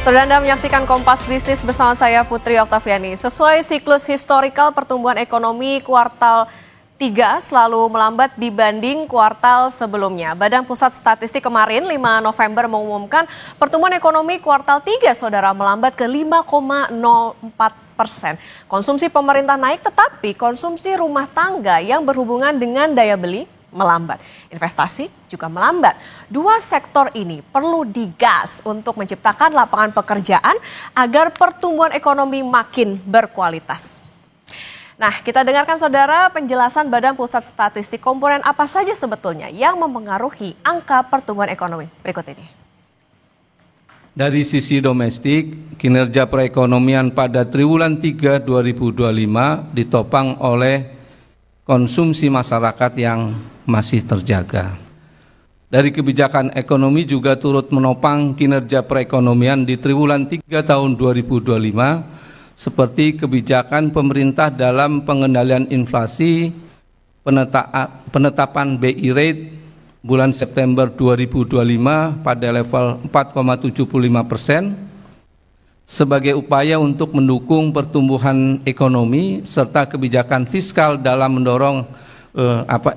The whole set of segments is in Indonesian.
Saudara Anda menyaksikan Kompas Bisnis bersama saya Putri Oktaviani. Sesuai siklus historikal pertumbuhan ekonomi kuartal 3 selalu melambat dibanding kuartal sebelumnya. Badan Pusat Statistik kemarin 5 November mengumumkan pertumbuhan ekonomi kuartal 3 saudara melambat ke 5,04%. Konsumsi pemerintah naik tetapi konsumsi rumah tangga yang berhubungan dengan daya beli melambat. Investasi juga melambat. Dua sektor ini perlu digas untuk menciptakan lapangan pekerjaan agar pertumbuhan ekonomi makin berkualitas. Nah, kita dengarkan saudara penjelasan Badan Pusat Statistik komponen apa saja sebetulnya yang mempengaruhi angka pertumbuhan ekonomi. Berikut ini. Dari sisi domestik, kinerja perekonomian pada triwulan 3 2025 ditopang oleh konsumsi masyarakat yang masih terjaga. Dari kebijakan ekonomi juga turut menopang kinerja perekonomian di triwulan 3 tahun 2025 seperti kebijakan pemerintah dalam pengendalian inflasi, penetapan BI rate bulan September 2025 pada level 4,75% sebagai upaya untuk mendukung pertumbuhan ekonomi serta kebijakan fiskal dalam mendorong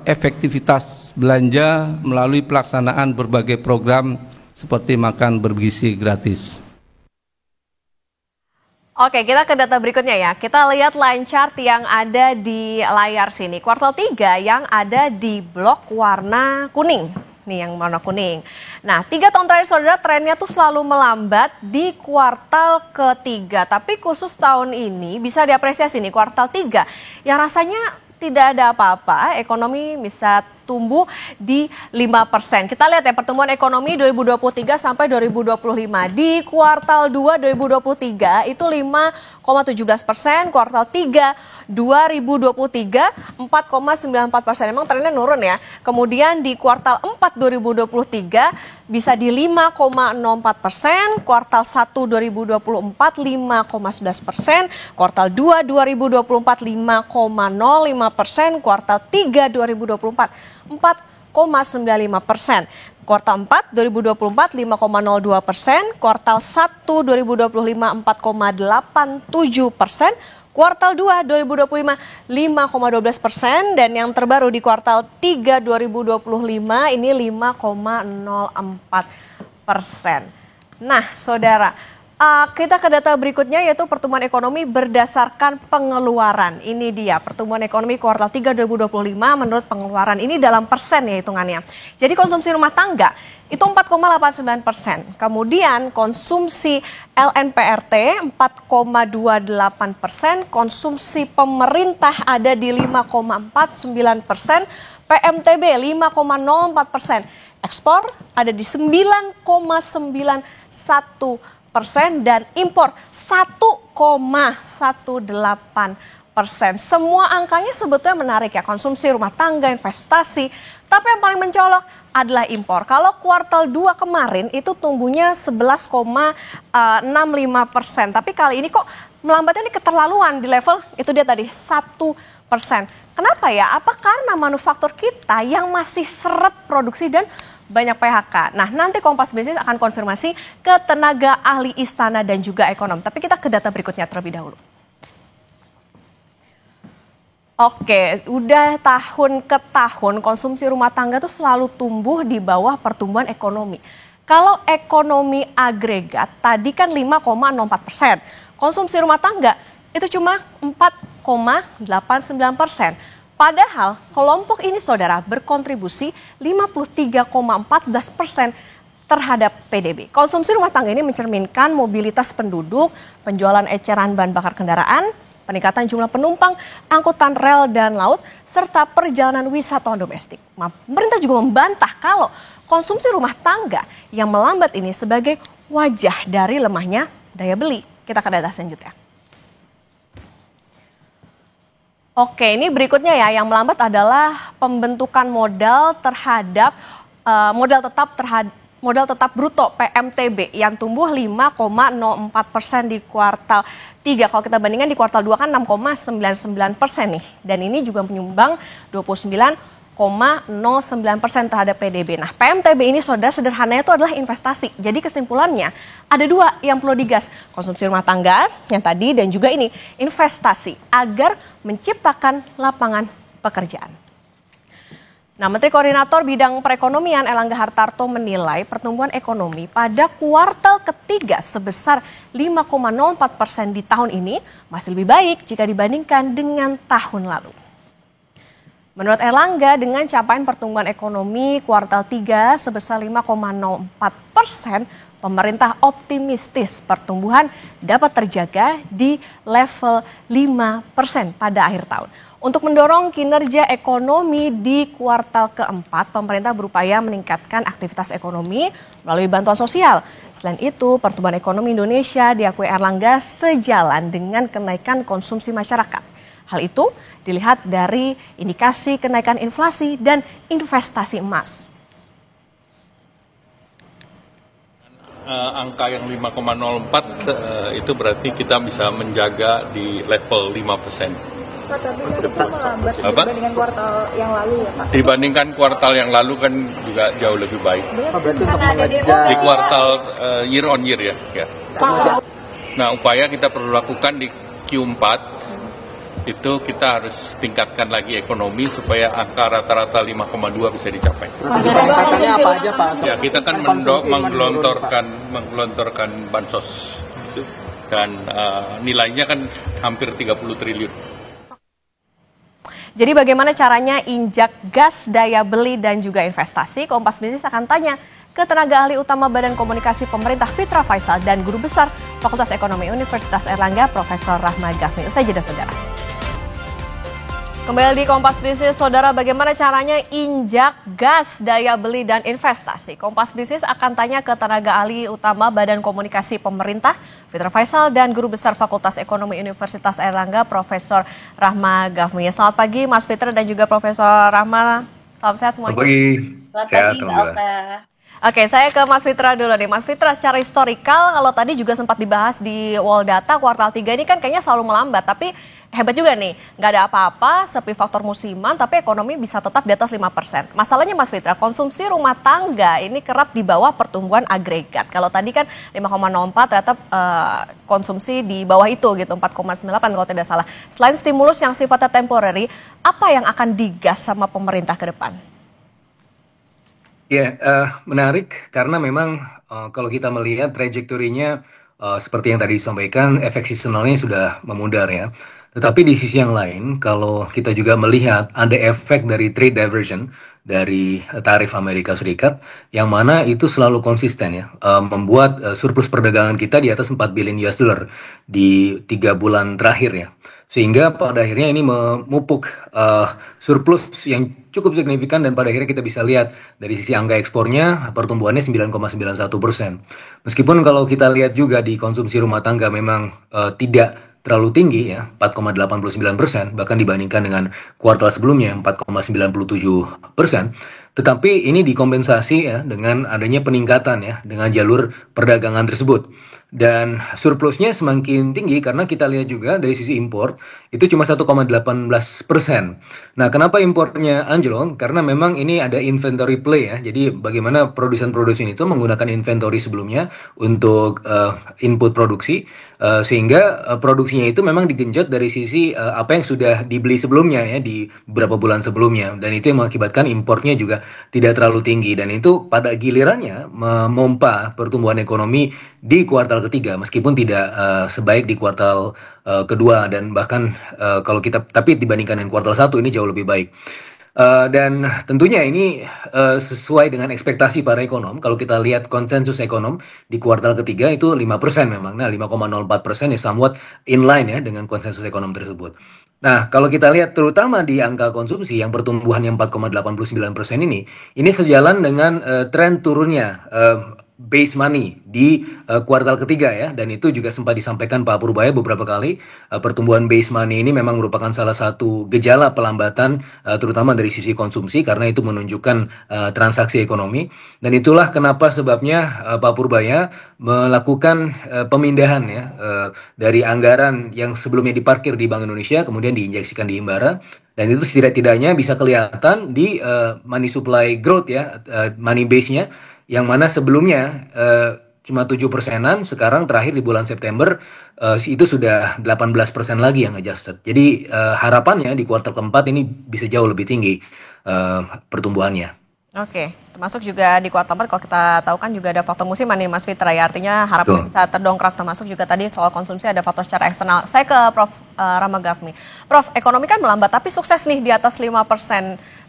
efektivitas belanja melalui pelaksanaan berbagai program seperti makan bergizi gratis. Oke, kita ke data berikutnya ya. Kita lihat line chart yang ada di layar sini. Kuartal 3 yang ada di blok warna kuning. Nih yang warna kuning. Nah, 3 tahun terakhir saudara trennya tuh selalu melambat di kuartal ketiga. Tapi khusus tahun ini bisa diapresiasi nih kuartal 3 yang rasanya tidak ada apa-apa, ekonomi bisa tumbuh di 5%. Kita lihat ya pertumbuhan ekonomi 2023 sampai 2025. Di kuartal 2 2023 itu 5,17%, kuartal 3 2023 4,94%. Emang trennya nurun ya. Kemudian di kuartal 4 2023 bisa di 5,04%, kuartal 1 2024 5,11%, kuartal 2 2024 5,05%, kuartal 3 2024 4,95%. Kuartal 4 2024 5,02%, kuartal 1 2025 4,87%, kuartal 2 2025 5,12% dan yang terbaru di kuartal 3 2025 ini 5,04%. Nah, saudara, kita ke data berikutnya yaitu pertumbuhan ekonomi berdasarkan pengeluaran. Ini dia pertumbuhan ekonomi kuartal 3 2025 menurut pengeluaran ini dalam persen ya hitungannya. Jadi konsumsi rumah tangga itu 4,89%. Kemudian konsumsi LNPRT 4,28%, konsumsi pemerintah ada di 5,49%, PMTB 5,04%, ekspor ada di 9,91%. Dan impor 1,18%. Semua angkanya sebetulnya menarik ya, konsumsi rumah tangga, investasi. Tapi yang paling mencolok adalah impor. Kalau kuartal 2 kemarin itu tumbuhnya 11,65%. Tapi kali ini kok melambatnya ini keterlaluan di level itu dia tadi 1%. Kenapa ya? Apa karena manufaktur kita yang masih seret produksi dan banyak PHK. Nah, nanti Kompas Bisnis akan konfirmasi ke tenaga ahli istana dan juga ekonom. Tapi kita ke data berikutnya terlebih dahulu. Oke, udah tahun ke tahun konsumsi rumah tangga tuh selalu tumbuh di bawah pertumbuhan ekonomi. Kalau ekonomi agregat tadi kan 5,04%. Konsumsi rumah tangga itu cuma 4,89%. Padahal kelompok ini saudara berkontribusi 53,14% terhadap PDB. Konsumsi rumah tangga ini mencerminkan mobilitas penduduk, penjualan eceran bahan bakar kendaraan, peningkatan jumlah penumpang, angkutan rel dan laut, serta perjalanan wisatawan domestik. Pemerintah juga membantah kalau konsumsi rumah tangga yang melambat ini sebagai wajah dari lemahnya daya beli. Kita ke data selanjutnya. Oke, ini berikutnya ya, yang melambat adalah pembentukan modal terhadap modal tetap bruto PMTB yang tumbuh 5,04% di kuartal 3. Kalau kita bandingkan di kuartal 2 kan 6,99% nih. Dan ini juga menyumbang 29,7 0,09% terhadap PDB. Nah, PMTB ini saudara sederhananya itu adalah investasi. Jadi kesimpulannya ada dua yang perlu digas. Konsumsi rumah tangga yang tadi dan juga ini investasi agar menciptakan lapangan pekerjaan. Nah, Menteri Koordinator Bidang Perekonomian Erlangga Hartarto menilai pertumbuhan ekonomi pada kuartal ketiga sebesar 5,04% di tahun ini masih lebih baik jika dibandingkan dengan tahun lalu. Menurut Erlangga, dengan capaian pertumbuhan ekonomi kuartal 3 sebesar 5,04%, pemerintah optimistis pertumbuhan dapat terjaga di level 5% pada akhir tahun. Untuk mendorong kinerja ekonomi di kuartal keempat, pemerintah berupaya meningkatkan aktivitas ekonomi melalui bantuan sosial. Selain itu, pertumbuhan ekonomi Indonesia diakui Erlangga sejalan dengan kenaikan konsumsi masyarakat. Hal itu dilihat dari indikasi kenaikan inflasi dan investasi emas. Angka yang 5,04 itu berarti kita bisa menjaga di level 5%. Pak, tapi kan itu melambat dibandingkan kuartal yang lalu ya Pak? Dibandingkan kuartal yang lalu kan juga jauh lebih baik. Di kuartal year on year ya. Nah, upaya kita perlu lakukan di Q4, itu kita harus tingkatkan lagi ekonomi supaya angka rata-rata 5,2 bisa dicapai. Tingkatannya apa aja Pak? Ya, kita kan menggelontorkan bansos. Dan nilainya kan hampir 30 triliun. Jadi bagaimana caranya injak gas daya beli dan juga investasi? Kompas Bisnis akan tanya ke tenaga ahli utama Badan Komunikasi Pemerintah Fitra Faisal dan Guru Besar Fakultas Ekonomi Universitas Erlangga Profesor Rahma Gafni. Usai jeda saudara. Kembali di Kompas Bisnis, saudara, bagaimana caranya injak gas daya beli dan investasi? Kompas Bisnis akan tanya ke tenaga ahli utama Badan Komunikasi Pemerintah Fitra Faisal dan Guru Besar Fakultas Ekonomi Universitas Erlangga Profesor Rahma Gafni. Selamat pagi Mas Fitra dan juga Profesor Rahma. Salam sehat semuanya. Selamat pagi. Selamat pagi Mbak Alta. Oke, saya ke Mas Fitra dulu nih. Mas Fitra, secara historikal kalau tadi juga sempat dibahas di World Data kuartal 3 ini kan kayaknya selalu melambat, tapi hebat juga nih, nggak ada apa-apa, sepi faktor musiman, tapi ekonomi bisa tetap di atas 5%. Masalahnya Mas Fitra, konsumsi rumah tangga ini kerap di bawah pertumbuhan agregat. Kalau tadi kan 5,04 ternyata konsumsi di bawah itu gitu, 4,98 kalau tidak salah. Selain stimulus yang sifatnya temporary, apa yang akan digas sama pemerintah ke depan? Ya, menarik karena memang kalau kita melihat trajektorinya seperti yang tadi disampaikan, efek seasonalnya sudah memudar ya. Tetapi di sisi yang lain, kalau kita juga melihat ada efek dari trade diversion dari tarif Amerika Serikat, yang mana itu selalu konsisten ya, membuat surplus perdagangan kita di atas 4 billion US dollar di 3 bulan terakhir ya. Sehingga pada akhirnya ini memupuk surplus yang cukup signifikan dan pada akhirnya kita bisa lihat dari sisi angka ekspornya pertumbuhannya 9,91%. Meskipun kalau kita lihat juga di konsumsi rumah tangga memang tidak terlalu tinggi ya, 4,89%, bahkan dibandingkan dengan kuartal sebelumnya 4,97%. Tetapi ini dikompensasi ya dengan adanya peningkatan ya dengan jalur perdagangan tersebut. Dan surplusnya semakin tinggi karena kita lihat juga dari sisi impor itu cuma 1,18%. Nah, kenapa impornya anjlok? Karena memang ini ada inventory play ya. Jadi bagaimana produsen-produsen itu menggunakan inventory sebelumnya untuk input produksi sehingga produksinya itu memang digenjot dari sisi apa yang sudah dibeli sebelumnya ya di beberapa bulan sebelumnya, dan itu yang mengakibatkan impornya juga tidak terlalu tinggi, dan itu pada gilirannya memompa pertumbuhan ekonomi di kuartal ketiga meskipun tidak sebaik di kuartal kedua, dan bahkan kalau kita tapi dibandingkan dengan kuartal 1 ini jauh lebih baik. Dan tentunya ini sesuai dengan ekspektasi para ekonom. Kalau kita lihat konsensus ekonom di kuartal ketiga itu 5% memang. Nah, 5,04% ya somewhat inline ya dengan konsensus ekonom tersebut. Nah, kalau kita lihat terutama di angka konsumsi yang pertumbuhannya 4,89% ini sejalan dengan tren turunnya base money di kuartal ketiga ya, dan itu juga sempat disampaikan Pak Purbaya beberapa kali. Pertumbuhan base money ini memang merupakan salah satu gejala pelambatan terutama dari sisi konsumsi karena itu menunjukkan transaksi ekonomi, dan itulah kenapa sebabnya Pak Purbaya melakukan pemindahan ya dari anggaran yang sebelumnya diparkir di Bank Indonesia kemudian diinjeksikan di Himbara. Dan itu setidak-tidaknya bisa kelihatan di money supply growth ya, money base-nya, yang mana sebelumnya cuma 7%-an, sekarang terakhir di bulan September itu sudah 18% lagi yang adjusted. Jadi harapannya di kuartal keempat ini bisa jauh lebih tinggi pertumbuhannya. Oke, termasuk juga di kuartal 4 kalau kita tahu kan juga ada faktor musiman nih Mas Fitra ya, artinya harapan bisa terdongkrak, termasuk juga tadi soal konsumsi ada faktor secara eksternal. Saya ke Prof. Rama Ghafni. Prof, ekonomi kan melambat tapi sukses nih di atas 5%.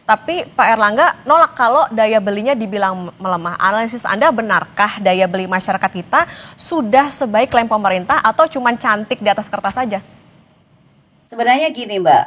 Tapi Pak Erlangga nolak kalau daya belinya dibilang melemah. Analisis Anda benarkah daya beli masyarakat kita sudah sebaik klaim pemerintah atau cuma cantik di atas kertas saja? Sebenarnya gini Mbak,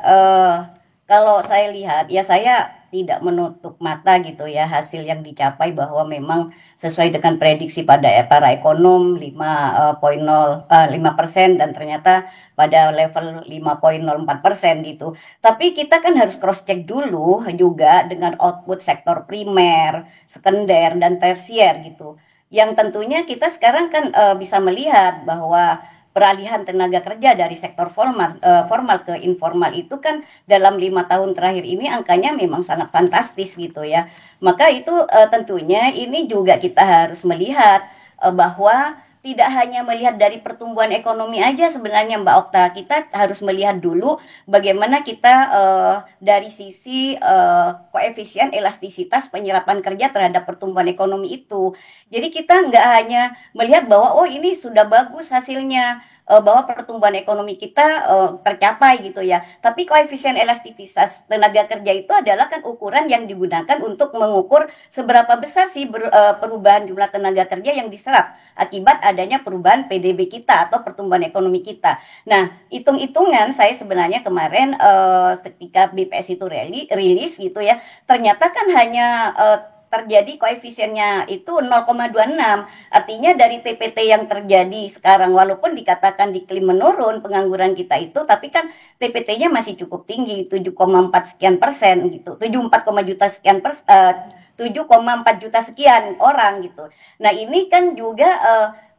kalau saya lihat ya saya tidak menutup mata gitu ya hasil yang dicapai bahwa memang sesuai dengan prediksi pada para ekonom 5,05% dan ternyata pada level 5,04% gitu. Tapi kita kan harus cross check dulu juga dengan output sektor primer, sekunder dan tersier gitu. Yang tentunya kita sekarang kan bisa melihat bahwa peralihan tenaga kerja dari sektor formal ke informal itu kan dalam 5 tahun terakhir ini angkanya memang sangat fantastis gitu ya. Maka itu tentunya ini juga kita harus melihat bahwa tidak hanya melihat dari pertumbuhan ekonomi aja sebenarnya Mbak Okta, kita harus melihat dulu bagaimana kita dari sisi koefisien elastisitas penyerapan kerja terhadap pertumbuhan ekonomi itu. Jadi kita nggak hanya melihat bahwa oh ini sudah bagus hasilnya, bahwa pertumbuhan ekonomi kita tercapai gitu ya. Tapi koefisien elastisitas tenaga kerja itu adalah kan ukuran yang digunakan untuk mengukur seberapa besar sih perubahan jumlah tenaga kerja yang diserap akibat adanya perubahan PDB kita atau pertumbuhan ekonomi kita. Nah, hitung-hitungan saya sebenarnya kemarin ketika BPS itu rilis gitu ya, ternyata kan hanya terjadi koefisiennya itu 0,26. Artinya dari TPT yang terjadi sekarang walaupun dikatakan diklaim menurun pengangguran kita itu, tapi kan TPT-nya masih cukup tinggi 7,4 sekian persen gitu. 7,4 juta sekian orang gitu. Nah, ini kan juga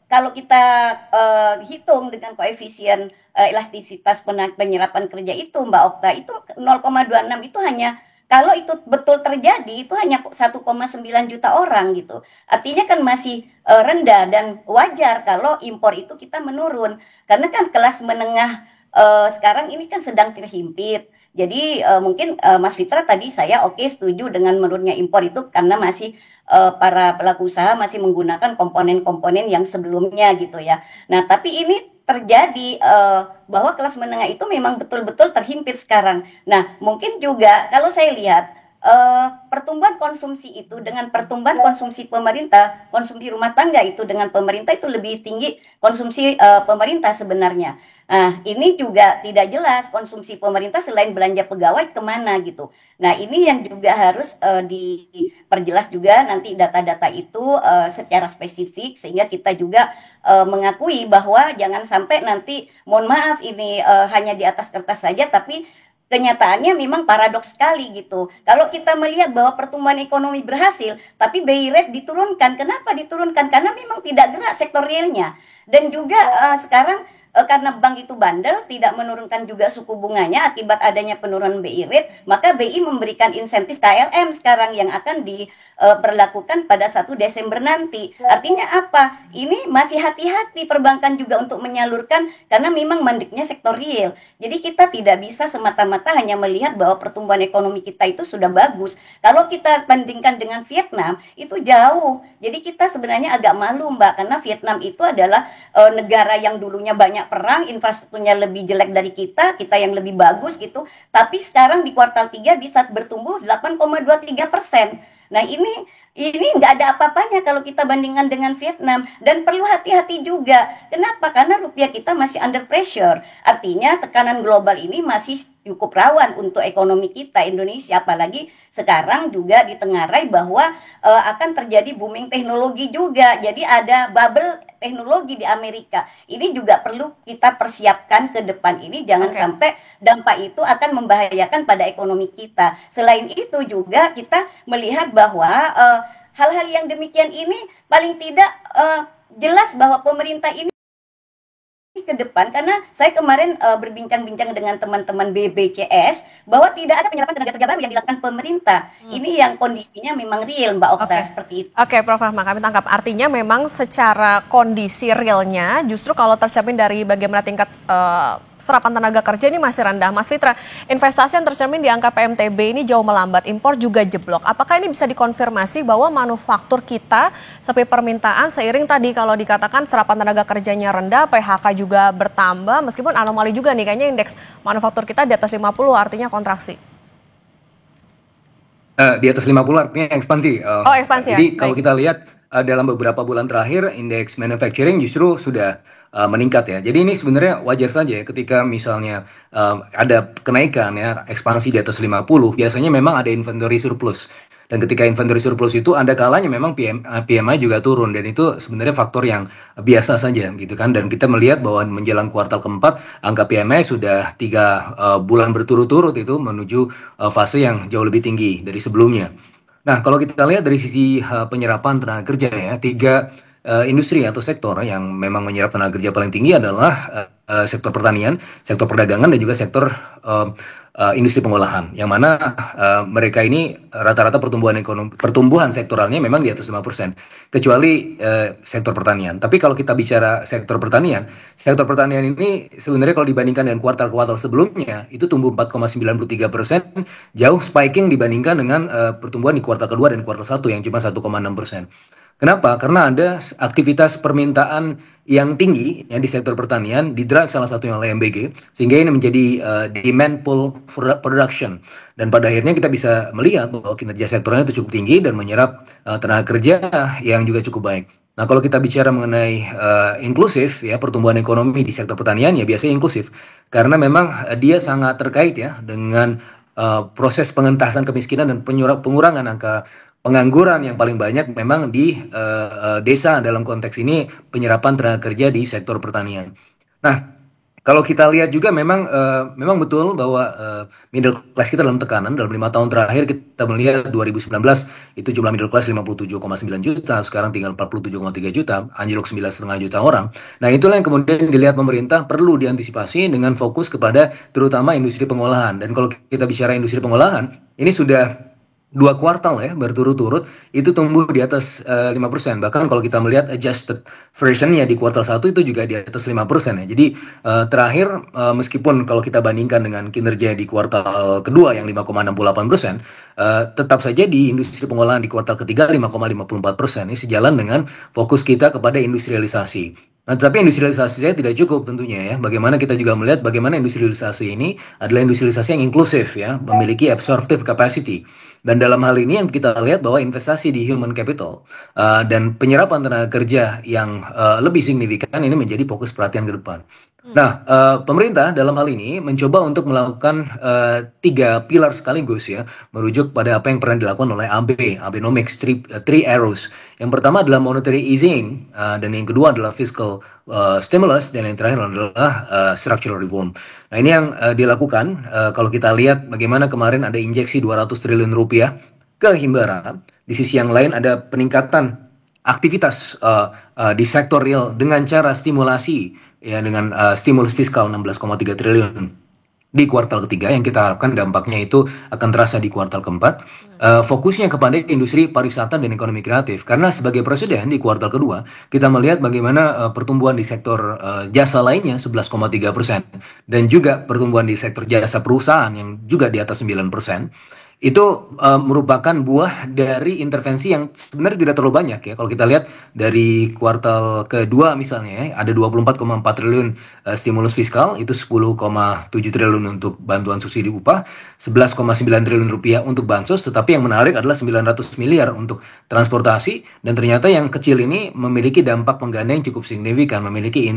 kalau kita hitung dengan koefisien elastisitas penyerapan kerja itu Mbak Okta, itu 0,26 itu hanya kalau itu betul terjadi itu hanya 1,9 juta orang gitu. Artinya kan masih rendah dan wajar kalau impor itu kita menurun. Karena kan kelas menengah sekarang ini kan sedang terhimpit. Jadi mungkin Mas Fitra tadi saya setuju dengan menurunnya impor itu karena masih para pelaku usaha masih menggunakan komponen-komponen yang sebelumnya gitu ya. Nah, tapi ini terjadi bahwa kelas menengah itu memang betul-betul terhimpit sekarang. Nah, mungkin juga kalau saya lihat pertumbuhan konsumsi itu dengan pertumbuhan konsumsi pemerintah, konsumsi rumah tangga itu dengan pemerintah itu lebih tinggi konsumsi pemerintah sebenarnya. Nah, ini juga tidak jelas konsumsi pemerintah selain belanja pegawai kemana gitu. Nah, ini yang juga harus diperjelas juga nanti data-data itu secara spesifik sehingga kita juga mengakui bahwa jangan sampai nanti, mohon maaf ini hanya di atas kertas saja tapi kenyataannya memang paradoks sekali gitu. Kalau kita melihat bahwa pertumbuhan ekonomi berhasil, tapi BI rate diturunkan. Kenapa diturunkan? Karena memang tidak gerak sektor realnya. Dan juga sekarang karena bank itu bandel, tidak menurunkan juga suku bunganya akibat adanya penurunan BI rate, maka BI memberikan insentif KLM sekarang yang akan diberlakukan pada 1 Desember nanti. Artinya apa? Ini masih hati-hati perbankan juga untuk menyalurkan karena memang mandeknya sektor real. Jadi kita tidak bisa semata-mata hanya melihat bahwa pertumbuhan ekonomi kita itu sudah bagus. Kalau kita bandingkan dengan Vietnam, itu jauh. Jadi kita sebenarnya agak malu Mbak, karena Vietnam itu adalah negara yang dulunya banyak perang, infrastrukturnya lebih jelek dari kita yang lebih bagus gitu. Tapi sekarang di kuartal 3 bisa bertumbuh 8,23%. Nah, ini Ini nggak ada apa-apanya kalau kita bandingkan dengan Vietnam. Dan perlu hati-hati juga. Kenapa? Karena rupiah kita masih under pressure. Artinya tekanan global ini masih cukup rawan untuk ekonomi kita Indonesia. Apalagi sekarang juga ditengarai bahwa akan terjadi booming teknologi juga. Jadi ada bubble teknologi di Amerika. Ini juga perlu kita persiapkan ke depan ini. Jangan sampai dampak itu akan membahayakan pada ekonomi kita. Selain itu juga kita melihat bahwa hal-hal yang demikian ini paling tidak jelas bahwa pemerintah ini ke depan, karena saya kemarin berbincang-bincang dengan teman-teman BBCS bahwa tidak ada penyerapan tenaga kerja baru yang dilakukan pemerintah. Ini yang kondisinya memang real, Mbak Okta, seperti itu. Oke, Prof. Rahma, kami tangkap. Artinya memang secara kondisi realnya justru kalau tercermin dari bagaimana tingkat serapan tenaga kerja ini masih rendah. Mas Fitra, investasi yang tercermin di angka PMTB ini jauh melambat, impor juga jeblok. Apakah ini bisa dikonfirmasi bahwa manufaktur kita sepi permintaan seiring tadi kalau dikatakan serapan tenaga kerjanya rendah, PHK juga bertambah, meskipun anomali juga nih kayaknya indeks manufaktur kita di atas 50 artinya kontraksi. Di atas 50 artinya ekspansi. Ekspansi Jadi ya? kalau kita lihat dalam beberapa bulan terakhir indeks manufacturing justru sudah meningkat ya. Jadi ini sebenarnya wajar saja ya ketika misalnya ada kenaikan ya, ekspansi di atas 50, biasanya memang ada inventory surplus. Dan ketika inventory surplus itu ada kalanya memang PMI juga turun, dan itu sebenarnya faktor yang biasa saja gitu kan. Dan kita melihat bahwa menjelang kuartal keempat angka PMI sudah 3 bulan berturut-turut itu menuju fase yang jauh lebih tinggi dari sebelumnya. Nah, kalau kita lihat dari sisi penyerapan tenaga kerja ya, 3 industri atau sektor yang memang menyerap tenaga kerja paling tinggi adalah sektor pertanian, sektor perdagangan, dan juga sektor industri pengolahan. Yang mana mereka ini rata-rata pertumbuhan sektoralnya memang di atas 5%, kecuali sektor pertanian. Tapi kalau kita bicara sektor pertanian ini sebenarnya kalau dibandingkan dengan kuartal-kuartal sebelumnya itu tumbuh 4,93%, jauh spiking dibandingkan dengan pertumbuhan di kuartal kedua dan kuartal 1 yang cuma 1,6%. Kenapa? Karena ada aktivitas permintaan yang tinggi ya, di sektor pertanian, di-drive salah satunya oleh MBG, sehingga ini menjadi demand pull production. Dan pada akhirnya kita bisa melihat bahwa kinerja sektornya itu cukup tinggi dan menyerap tenaga kerja yang juga cukup baik. Nah, kalau kita bicara mengenai inklusif ya, pertumbuhan ekonomi di sektor pertanian ya biasanya inklusif, karena memang dia sangat terkait ya dengan proses pengentasan kemiskinan dan pengurangan angka pengangguran yang paling banyak memang di desa, dalam konteks ini penyerapan tenaga kerja di sektor pertanian. Nah, kalau kita lihat juga memang betul bahwa middle class kita dalam tekanan dalam 5 tahun terakhir. Kita melihat 2019 itu jumlah middle class 57,9 juta, sekarang tinggal 47,3 juta, anjlok 9,5 juta orang. Nah, itulah yang kemudian dilihat pemerintah perlu diantisipasi dengan fokus kepada terutama industri pengolahan. Dan kalau kita bicara industri pengolahan, ini sudah 2 kuartal ya berturut-turut itu tumbuh di atas 5%. Bahkan kalau kita melihat adjusted versionnya di kuartal 1 itu juga di atas 5% ya. Jadi terakhir meskipun kalau kita bandingkan dengan kinerja di kuartal kedua yang 5,68%, tetap saja di industri pengolahan di kuartal ketiga 5,54%. Ini sejalan dengan fokus kita kepada industrialisasi. Nah, tapi industrialisasi saya tidak cukup tentunya ya. Bagaimana kita juga melihat bagaimana industrialisasi ini adalah industrialisasi yang inklusif ya, memiliki absorptive capacity. Dan dalam hal ini yang kita lihat bahwa investasi di human capital dan penyerapan tenaga kerja yang lebih signifikan ini menjadi fokus perhatian ke depan. Nah, pemerintah dalam hal ini mencoba untuk melakukan 3 pilar sekaligus ya, merujuk pada apa yang pernah dilakukan oleh Abenomics, three arrows. Yang pertama adalah monetary easing, dan yang kedua adalah fiscal stimulus, dan yang terakhir adalah structural reform. Nah, ini yang dilakukan kalau kita lihat bagaimana kemarin ada injeksi 200 triliun rupiah ke Himbara. Di sisi yang lain ada peningkatan aktivitas di sektor real dengan cara stimulasi ya, dengan stimulus fiskal 16,3 triliun di kuartal ketiga, yang kita harapkan dampaknya itu akan terasa di kuartal keempat. Fokusnya kepada industri pariwisata dan ekonomi kreatif, karena sebagai presiden di kuartal kedua kita melihat bagaimana pertumbuhan di sektor jasa lainnya 11,3%, dan juga pertumbuhan di sektor jasa perusahaan yang juga di atas 9%. Itu merupakan buah dari intervensi yang sebenarnya tidak terlalu banyak ya. Kalau kita lihat dari kuartal kedua misalnya ada 24,4 triliun stimulus fiskal, itu 10,7 triliun untuk bantuan subsidi upah, 11,9 triliun rupiah untuk bansos, tetapi yang menarik adalah 900 miliar untuk transportasi, dan ternyata yang kecil ini memiliki dampak pengganda yang cukup signifikan, memiliki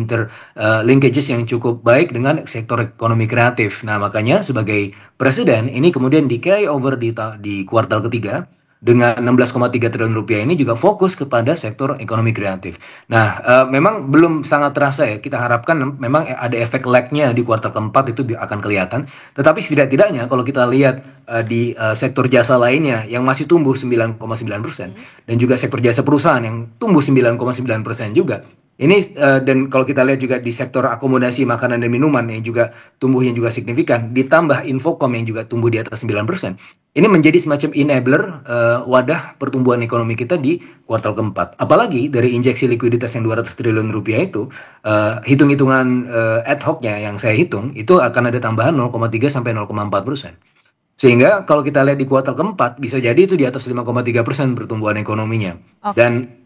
linkages yang cukup baik dengan sektor ekonomi kreatif. Nah, makanya sebagai presiden ini kemudian di carry over di kuartal ketiga dengan 16,3 triliun rupiah ini juga fokus kepada sektor ekonomi kreatif. Nah, memang belum sangat terasa ya. Kita harapkan memang ada efek lag-nya di kuartal keempat itu akan kelihatan. Tetapi setidak-tidaknya kalau kita lihat di sektor jasa lainnya yang masih tumbuh 9,9% dan juga sektor jasa perusahaan yang tumbuh 9,9% juga. Ini dan kalau kita lihat juga di sektor akomodasi makanan dan minuman yang juga tumbuhnya juga signifikan, ditambah Infocom yang juga tumbuh di atas 9%. Ini menjadi semacam enabler wadah pertumbuhan ekonomi kita di kuartal keempat. Apalagi dari injeksi likuiditas yang 200 triliun rupiah itu, hitung-hitungan ad hoc-nya yang saya hitung, itu akan ada tambahan 0,3 sampai 0,4%. Sehingga kalau kita lihat di kuartal keempat, bisa jadi itu di atas 5,3% pertumbuhan ekonominya. Dan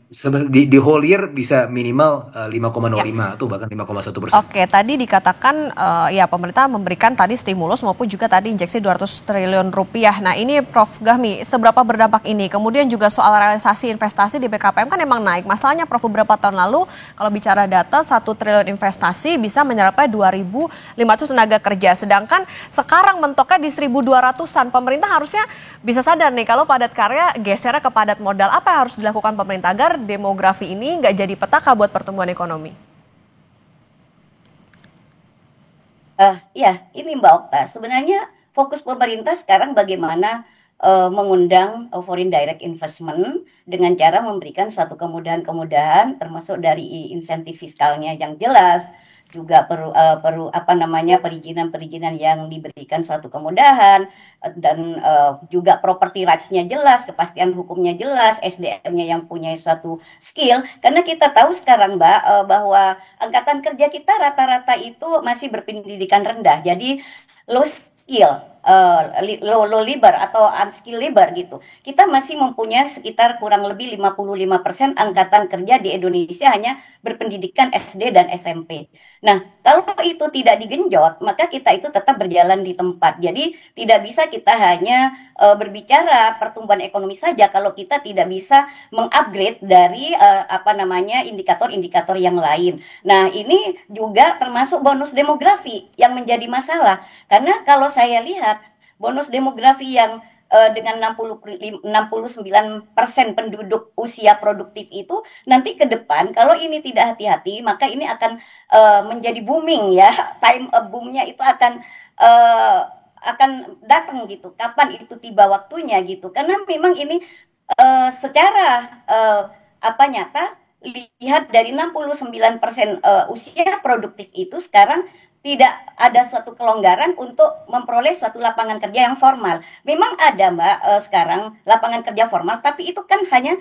di whole year bisa minimal 5,05 atau bahkan 5,1%. Oke, tadi dikatakan ya pemerintah memberikan tadi stimulus maupun juga tadi injeksi 200 triliun rupiah. Nah ini Prof. Gahmi, seberapa berdampak ini? Kemudian juga soal realisasi investasi di BKPM kan emang naik. Masalahnya Prof. beberapa tahun lalu kalau bicara data 1 triliun investasi bisa menyerap 2.500 tenaga kerja. Sedangkan sekarang mentoknya di 1.200-an. Pemerintah harusnya bisa sadar nih kalau padat karya gesernya ke padat modal. Apa yang harus dilakukan pemerintah agar demografi ini nggak jadi petaka buat pertumbuhan ekonomi? Ya, ini Mbak Okta. Sebenarnya fokus pemerintah sekarang bagaimana mengundang foreign direct investment dengan cara memberikan suatu kemudahan-kemudahan, termasuk dari insentif fiskalnya yang jelas, juga perlu perizinan-perizinan yang diberikan suatu kemudahan, dan juga property rights-nya jelas, kepastian hukumnya jelas, SDM-nya yang punya suatu skill. Karena kita tahu sekarang Mbak bahwa angkatan kerja kita rata-rata itu masih berpendidikan rendah. Jadi low skill, low labor atau unskilled labor gitu. Kita masih mempunyai sekitar kurang lebih 55% angkatan kerja di Indonesia hanya berpendidikan SD dan SMP. Nah, kalau itu tidak digenjot, maka kita itu tetap berjalan di tempat. Jadi tidak bisa kita hanya berbicara pertumbuhan ekonomi saja kalau kita tidak bisa mengupgrade dari indikator-indikator yang lain. Nah, ini juga termasuk bonus demografi yang menjadi masalah. Karena kalau saya lihat bonus demografi yang dengan 69% penduduk usia produktif itu nanti ke depan kalau ini tidak hati-hati maka ini akan menjadi booming ya, time boomnya itu akan datang gitu. Kapan itu tiba waktunya gitu? Karena memang ini secara nyata lihat dari 69% usia produktif itu sekarang tidak ada suatu kelonggaran untuk memperoleh suatu lapangan kerja yang formal. Memang ada Mbak sekarang lapangan kerja formal, tapi itu kan hanya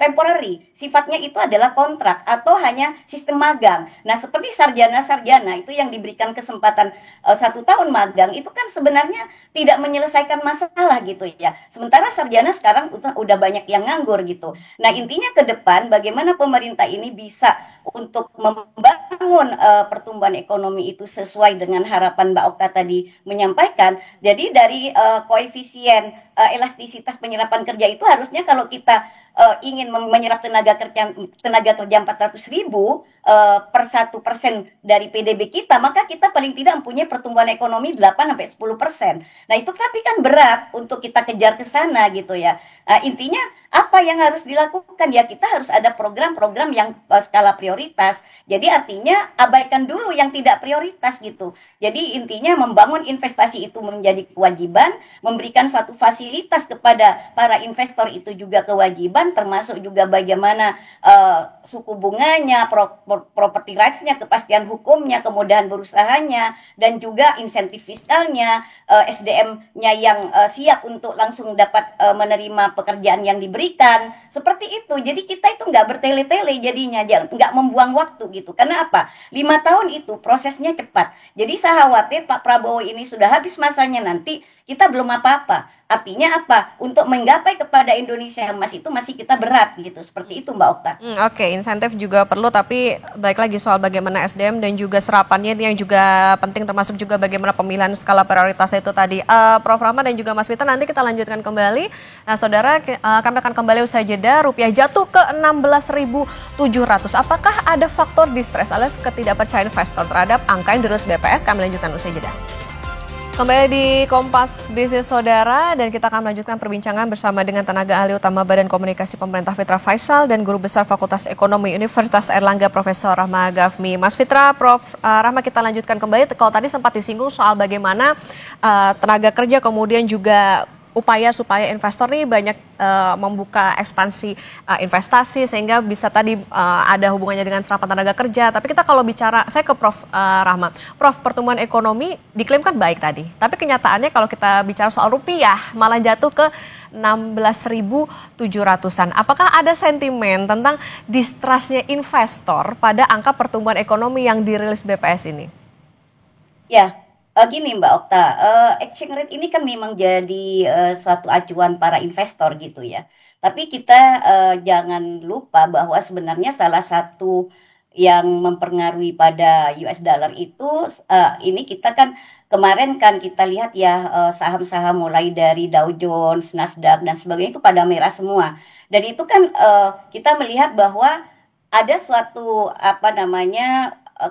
temporary. Sifatnya itu adalah kontrak atau hanya sistem magang. Nah seperti sarjana-sarjana itu yang diberikan kesempatan 1 tahun magang, itu kan sebenarnya tidak menyelesaikan masalah gitu ya. Sementara sarjana sekarang udah banyak yang nganggur gitu. Nah intinya ke depan bagaimana pemerintah ini bisa untuk membangun pertumbuhan ekonomi itu sesuai dengan harapan Mbak Okta tadi menyampaikan. Jadi dari koefisien elastisitas penyerapan kerja itu harusnya kalau kita ingin menyerap tenaga kerja 400.000 per 1% dari PDB kita, maka kita paling tidak mempunyai pertumbuhan ekonomi 8-10%. Nah itu tapi kan berat untuk kita kejar ke sana gitu ya. Intinya apa yang harus dilakukan ya, kita harus ada program-program yang skala prioritas. Jadi artinya abaikan dulu yang tidak prioritas gitu. Jadi intinya membangun investasi itu menjadi kewajiban, memberikan suatu fasilitas kepada para investor itu juga kewajiban, termasuk juga bagaimana suku bunganya, property rights-nya, kepastian hukumnya, kemudahan berusahanya, dan juga insentif fiskalnya, SDM-nya yang siap untuk langsung dapat menerima pekerjaan yang diberikan. Seperti itu. Jadi kita itu nggak bertele-tele jadinya, nggak membuang waktu gitu. Karena apa? 5 tahun itu prosesnya cepat. Jadi saya khawatir Pak Prabowo ini sudah habis masanya nanti kita belum apa-apa. artinya apa? Untuk menggapai kepada Indonesia emas itu masih kita berat gitu. Seperti itu Mbak Okta. Oke, insentif juga perlu, tapi baik lagi soal bagaimana SDM dan juga serapannya yang juga penting, termasuk juga bagaimana pemilihan skala prioritas itu tadi. Prof. Rahma dan juga Mas Vita, nanti kita lanjutkan kembali. Nah saudara, kami akan kembali usai jeda. Rupiah jatuh ke 16.700. Apakah ada faktor distress alias ketidakpercayaan investor terhadap angka yang dirilis BPS? Kami lanjutkan usai jeda. Kembali di Kompas Bisnis Saudara, dan kita akan melanjutkan perbincangan bersama dengan tenaga ahli utama Badan Komunikasi Pemerintah Fitra Faisal dan Guru Besar Fakultas Ekonomi Universitas Airlangga Profesor Rahma Gafni. Mas Fitra, Prof. Rahma, kita lanjutkan kembali. Kalau tadi sempat disinggung soal bagaimana tenaga kerja kemudian juga upaya supaya investor nih banyak membuka ekspansi investasi sehingga bisa tadi ada hubungannya dengan serapan tenaga kerja. Tapi kita kalau bicara, saya ke Prof. Rahma. Prof, pertumbuhan ekonomi diklaim kan baik tadi. Tapi kenyataannya kalau kita bicara soal rupiah malah jatuh ke 16.700-an. Apakah ada sentimen tentang distrustnya investor pada angka pertumbuhan ekonomi yang dirilis BPS ini? Ya. Gini Mbak Okta, exchange rate ini kan memang jadi suatu acuan para investor gitu ya. Tapi kita jangan lupa bahwa sebenarnya salah satu yang mempengaruhi pada US dollar itu ini kita kan kemarin kan kita lihat ya saham-saham mulai dari Dow Jones, Nasdaq dan sebagainya itu pada merah semua. Dan itu kan kita melihat bahwa ada suatu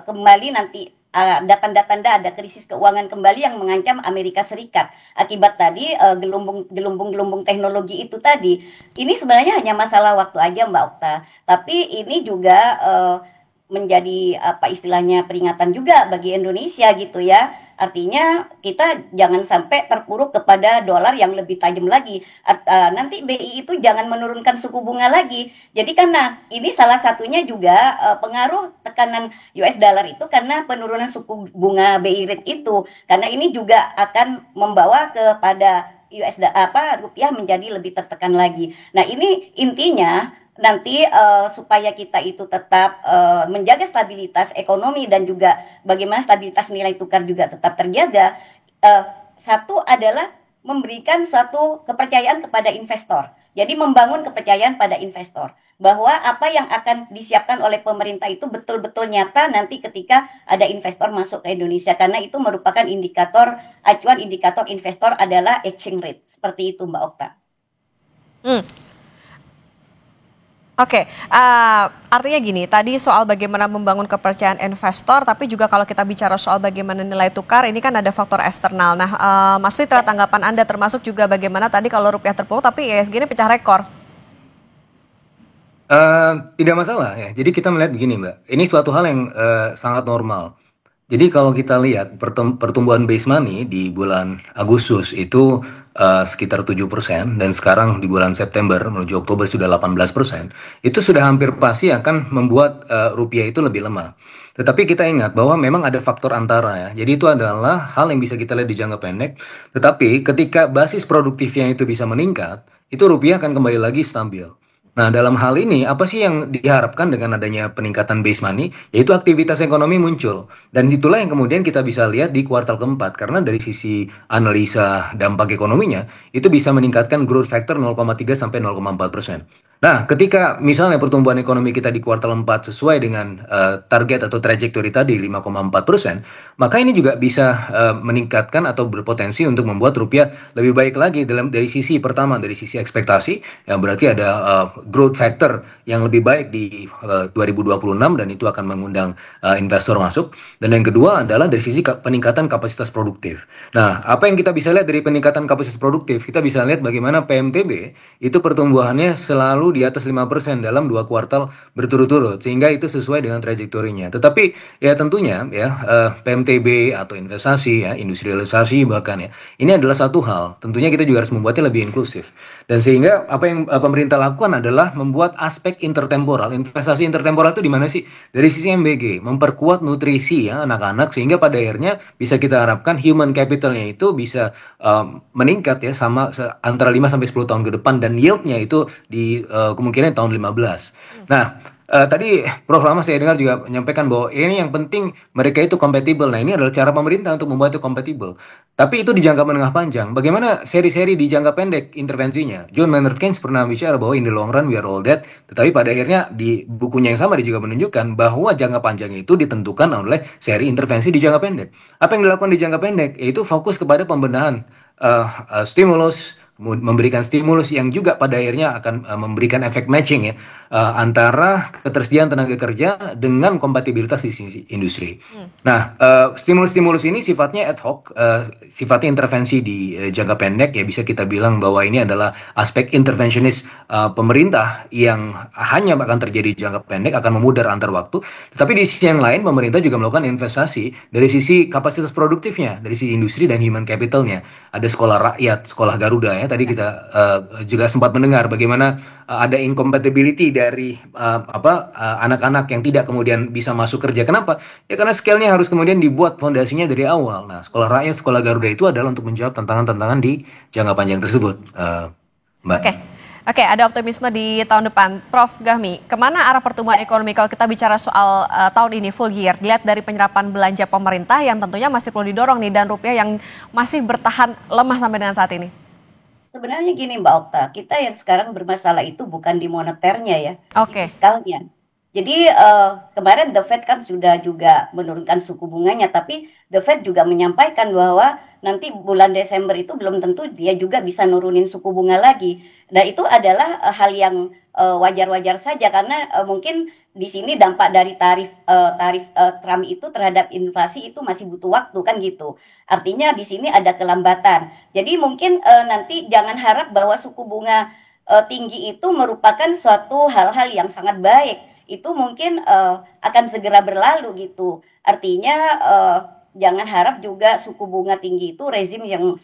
kembali nanti ada tanda-tanda ada krisis keuangan kembali yang mengancam Amerika Serikat akibat tadi gelombang teknologi itu tadi. Ini sebenarnya hanya masalah waktu aja Mbak Okta. Tapi ini juga menjadi istilahnya peringatan juga bagi Indonesia gitu ya. Artinya kita jangan sampai terpuruk kepada dolar yang lebih tajam lagi. Nanti BI itu jangan menurunkan suku bunga lagi. Jadi karena ini salah satunya juga pengaruh tekanan US dollar itu karena penurunan suku bunga BI rate itu. Karena ini juga akan membawa kepada rupiah menjadi lebih tertekan lagi. Nah ini intinya nanti supaya kita itu tetap menjaga stabilitas ekonomi dan juga bagaimana stabilitas nilai tukar juga tetap terjaga. Satu adalah memberikan suatu kepercayaan kepada investor. Jadi membangun kepercayaan pada investor bahwa apa yang akan disiapkan oleh pemerintah itu betul-betul nyata nanti ketika ada investor masuk ke Indonesia, karena itu merupakan acuan indikator investor adalah exchange rate. Seperti itu Mbak Okta. Oke, artinya gini, tadi soal bagaimana membangun kepercayaan investor, tapi juga kalau kita bicara soal bagaimana nilai tukar, ini kan ada faktor eksternal. Nah, Mas Fitra, tanggapan Anda termasuk juga bagaimana tadi kalau rupiah terpuruk, tapi ISG ini pecah rekor? Tidak masalah ya, jadi kita melihat begini Mbak, ini suatu hal yang sangat normal. Jadi kalau kita lihat pertumbuhan base money di bulan Agustus itu sekitar 7% dan sekarang di bulan September menuju Oktober sudah 18%, itu sudah hampir pasti akan membuat rupiah itu lebih lemah. Tetapi kita ingat bahwa memang ada faktor antara ya. Jadi itu adalah hal yang bisa kita lihat di jangka pendek. Tetapi ketika basis produktifnya itu bisa meningkat, itu rupiah akan kembali lagi stabil. Nah, dalam hal ini, apa sih yang diharapkan dengan adanya peningkatan base money? Yaitu aktivitas ekonomi muncul. Dan itulah yang kemudian kita bisa lihat di kuartal keempat. Karena dari sisi analisa dampak ekonominya, itu bisa meningkatkan growth factor 0,3 sampai 0,4%. Nah, ketika misalnya pertumbuhan ekonomi kita di kuartal 4 sesuai dengan target atau trajektori tadi 5,4%, maka ini juga bisa meningkatkan atau berpotensi untuk membuat rupiah lebih baik lagi dari sisi pertama, dari sisi ekspektasi, yang berarti ada growth factor yang lebih baik di 2026 dan itu akan mengundang investor masuk. Dan yang kedua adalah dari sisi peningkatan kapasitas produktif. Nah, apa yang kita bisa lihat dari peningkatan kapasitas produktif? Kita bisa lihat bagaimana PMTB itu pertumbuhannya selalu di atas 5% dalam 2 kuartal berturut-turut, sehingga itu sesuai dengan trajektorinya. Tetapi ya tentunya ya PMTB atau investasi ya, industrialisasi bahkan ya, ini adalah satu hal. Tentunya kita juga harus membuatnya lebih inklusif. Dan sehingga apa yang pemerintah lakukan adalah membuat aspek intertemporal. Investasi intertemporal itu di mana sih? Dari sisi MBG, memperkuat nutrisi ya anak-anak, sehingga pada akhirnya bisa kita harapkan human capitalnya itu bisa meningkat ya sama antara 5 sampai 10 tahun ke depan, dan yieldnya itu di kemungkinan tahun 15. Nah, Tadi Prof. Lama saya dengar juga menyampaikan bahwa ini yang penting mereka itu kompatibel. Nah, ini adalah cara pemerintah untuk membuat itu kompatibel. Tapi itu di jangka menengah panjang. Bagaimana seri-seri di jangka pendek intervensinya? John Maynard Keynes pernah bicara bahwa in the long run we are all dead. Tetapi pada akhirnya di bukunya yang sama dia juga menunjukkan bahwa jangka panjang itu ditentukan oleh seri intervensi di jangka pendek. Apa yang dilakukan di jangka pendek? Yaitu fokus kepada pembenahan stimulus, memberikan stimulus yang juga pada akhirnya akan memberikan efek matching ya antara ketersediaan tenaga kerja dengan kompatibilitas di sisi industri. Nah, stimulus-stimulus ini sifatnya ad hoc, sifatnya intervensi di jangka pendek ya, bisa kita bilang bahwa ini adalah aspek intervensionis pemerintah yang hanya akan terjadi di jangka pendek, akan memudar antar waktu. Tetapi di sisi yang lain pemerintah juga melakukan investasi dari sisi kapasitas produktifnya, dari sisi industri dan human capitalnya. Ada sekolah rakyat, sekolah Garuda ya. Tadi kita juga sempat mendengar bagaimana ada incompatibility dari anak-anak yang tidak kemudian bisa masuk kerja. Kenapa? Ya karena scale-nya harus kemudian dibuat fondasinya dari awal. Nah, sekolah rakyat, sekolah Garuda itu adalah untuk menjawab tantangan-tantangan di jangka panjang tersebut, Mbak. Oke, ada optimisme di tahun depan. Prof. Gahmi, kemana arah pertumbuhan ekonomi kalau kita bicara soal tahun ini full year? Dilihat dari penyerapan belanja pemerintah yang tentunya masih perlu didorong nih, dan rupiah yang masih bertahan lemah sampai dengan saat ini. Sebenarnya gini Mbak Okta, kita yang sekarang bermasalah itu bukan di moneternya ya, di fiskalnya. Jadi kemarin The Fed kan sudah juga menurunkan suku bunganya, tapi The Fed juga menyampaikan bahwa nanti bulan Desember itu belum tentu dia juga bisa nurunin suku bunga lagi. Nah itu adalah hal yang wajar-wajar saja karena mungkin di sini dampak dari tarif Trump itu terhadap inflasi itu masih butuh waktu kan gitu. Artinya di sini ada kelambatan. Jadi mungkin nanti jangan harap bahwa suku bunga tinggi itu merupakan suatu hal-hal yang sangat baik. Itu mungkin akan segera berlalu gitu. Artinya jangan harap juga suku bunga tinggi itu rezim yang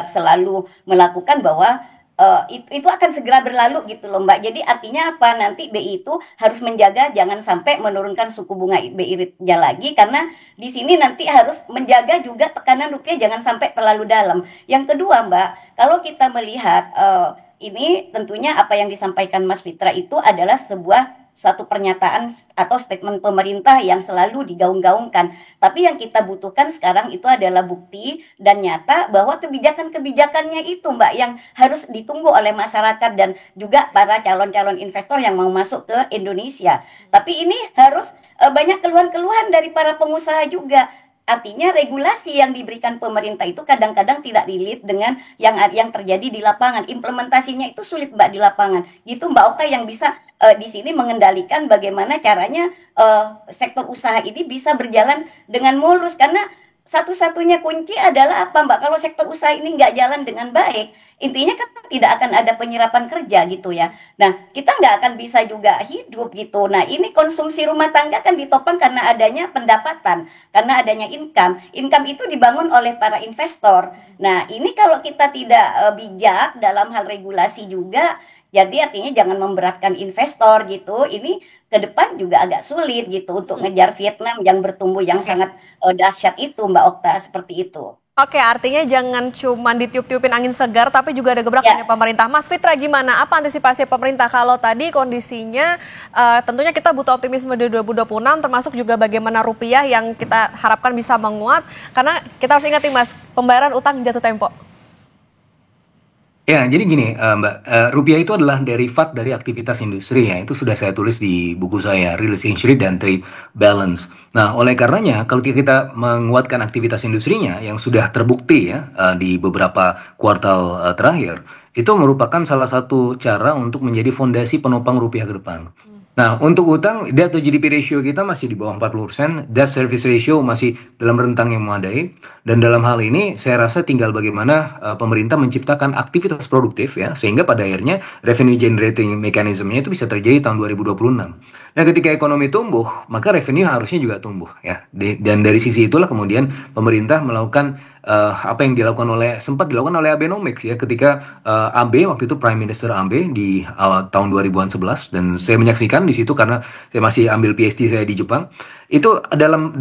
selalu melakukan bahwa itu akan segera berlalu gitu loh Mbak. Jadi artinya apa? Nanti BI itu harus menjaga jangan sampai menurunkan suku bunga BI rate-nya lagi, karena di sini nanti harus menjaga juga tekanan rupiah jangan sampai terlalu dalam. Yang kedua Mbak, kalau kita melihat ini tentunya apa yang disampaikan Mas Fitra itu adalah suatu pernyataan atau statement pemerintah yang selalu digaung-gaungkan. Tapi yang kita butuhkan sekarang itu adalah bukti dan nyata bahwa kebijakan-kebijakannya itu Mbak yang harus ditunggu oleh masyarakat dan juga para calon-calon investor yang mau masuk ke Indonesia. Tapi ini harus banyak keluhan-keluhan dari para pengusaha juga. Artinya regulasi yang diberikan pemerintah itu kadang-kadang tidak relate dengan yang terjadi di lapangan. Implementasinya itu sulit Mbak di lapangan. Gitu Mbak Oka yang bisa di sini mengendalikan bagaimana caranya sektor usaha ini bisa berjalan dengan mulus. Karena satu-satunya kunci adalah apa Mbak? Kalau sektor usaha ini nggak jalan dengan baik, intinya kan tidak akan ada penyerapan kerja gitu ya. Nah, kita nggak akan bisa juga hidup gitu. Nah, ini konsumsi rumah tangga kan ditopang karena adanya pendapatan, karena adanya income. Income itu dibangun oleh para investor. Nah, ini kalau kita tidak bijak dalam hal regulasi juga, jadi artinya jangan memberatkan investor gitu. Ini ke depan juga agak sulit gitu untuk ngejar Vietnam yang bertumbuh yang sangat dahsyat itu Mbak Okta, seperti itu. Oke, artinya jangan cuma ditiup-tiupin angin segar, tapi juga ada gebrakan dari pemerintah. Mas Fitra, gimana? Apa antisipasi pemerintah kalau tadi kondisinya tentunya kita butuh optimisme di 2026, termasuk juga bagaimana rupiah yang kita harapkan bisa menguat. Karena kita harus ingat nih Mas, pembayaran utang jatuh tempo. Ya, jadi gini Mbak, rupiah itu adalah derivat dari aktivitas industri ya, itu sudah saya tulis di buku saya, Real Exchange Rate dan Trade Balance. Nah, oleh karenanya kalau kita menguatkan aktivitas industrinya yang sudah terbukti ya di beberapa kuartal terakhir, itu merupakan salah satu cara untuk menjadi fondasi penopang rupiah ke depan. Nah, untuk utang, debt to GDP ratio kita masih di bawah 40%, debt service ratio masih dalam rentang yang memadai, dan dalam hal ini saya rasa tinggal bagaimana pemerintah menciptakan aktivitas produktif ya, sehingga pada akhirnya revenue generating mechanism-nya itu bisa terjadi tahun 2026. Nah, ketika ekonomi tumbuh, maka revenue harusnya juga tumbuh ya. Dan dari sisi itulah kemudian pemerintah melakukan apa yang sempat dilakukan oleh Abenomics ya, ketika AB waktu itu Prime Minister AB di tahun 2011, dan saya menyaksikan di situ karena saya masih ambil PhD saya di Jepang. Itu dalam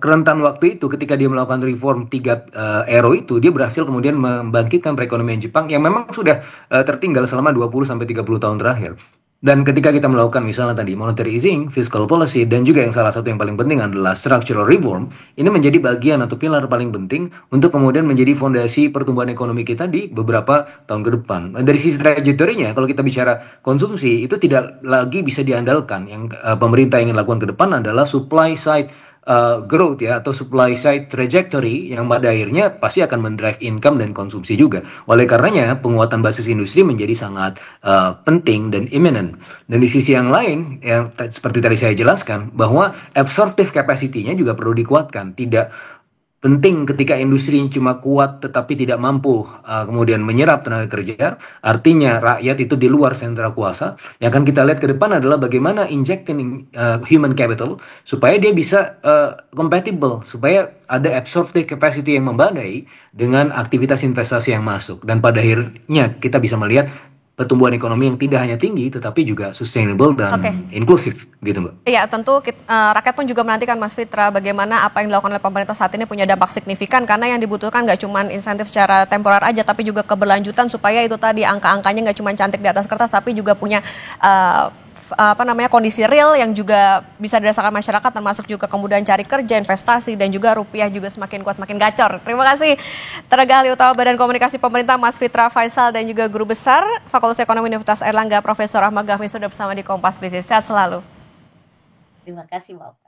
rentan waktu itu ketika dia melakukan reform 3 ero itu, dia berhasil kemudian membangkitkan perekonomian Jepang yang memang sudah tertinggal selama 20 sampai 30 tahun terakhir. Dan ketika kita melakukan misalnya tadi monetary easing, fiscal policy, dan juga yang salah satu yang paling penting adalah structural reform, ini menjadi bagian atau pilar paling penting untuk kemudian menjadi fondasi pertumbuhan ekonomi kita di beberapa tahun ke depan. Dari sisi trajektorinya, kalau kita bicara konsumsi, itu tidak lagi bisa diandalkan. Yang pemerintah ingin lakukan ke depan adalah supply side growth ya, atau supply side trajectory yang pada akhirnya pasti akan mendrive income dan konsumsi juga. Oleh karenanya penguatan basis industri menjadi sangat penting dan imminent. Dan di sisi yang lain yang seperti tadi saya jelaskan bahwa absorptive capacity-nya juga perlu dikuatkan. Tidak penting ketika industri cuma kuat tetapi tidak mampu kemudian menyerap tenaga kerja, artinya rakyat itu di luar sentra kuasa. Yang akan kita lihat ke depan adalah bagaimana injecting human capital supaya dia bisa compatible, supaya ada absorptive capacity yang memadai dengan aktivitas investasi yang masuk. Dan pada akhirnya kita bisa melihat pertumbuhan ekonomi yang tidak hanya tinggi tetapi juga sustainable dan inklusif gitu Mbak. Iya tentu rakyat pun juga menantikan Mas Fitra bagaimana apa yang dilakukan oleh pemerintah saat ini punya dampak signifikan karena yang dibutuhkan nggak cuma insentif secara temporer aja tapi juga keberlanjutan supaya itu tadi angka-angkanya nggak cuma cantik di atas kertas tapi juga punya kondisi real yang juga bisa dirasakan masyarakat termasuk juga kemudahan cari kerja, investasi dan juga rupiah juga semakin kuat semakin gacor. Terima kasih tenaga ahli utama Badan Komunikasi Pemerintah Mas Fitra Faisal dan juga Guru Besar Fakultas Ekonomi Universitas Airlangga Profesor Ahmad Gafni sudah bersama di Kompas Bisnis. Sehat selalu. Terima kasih Mbak.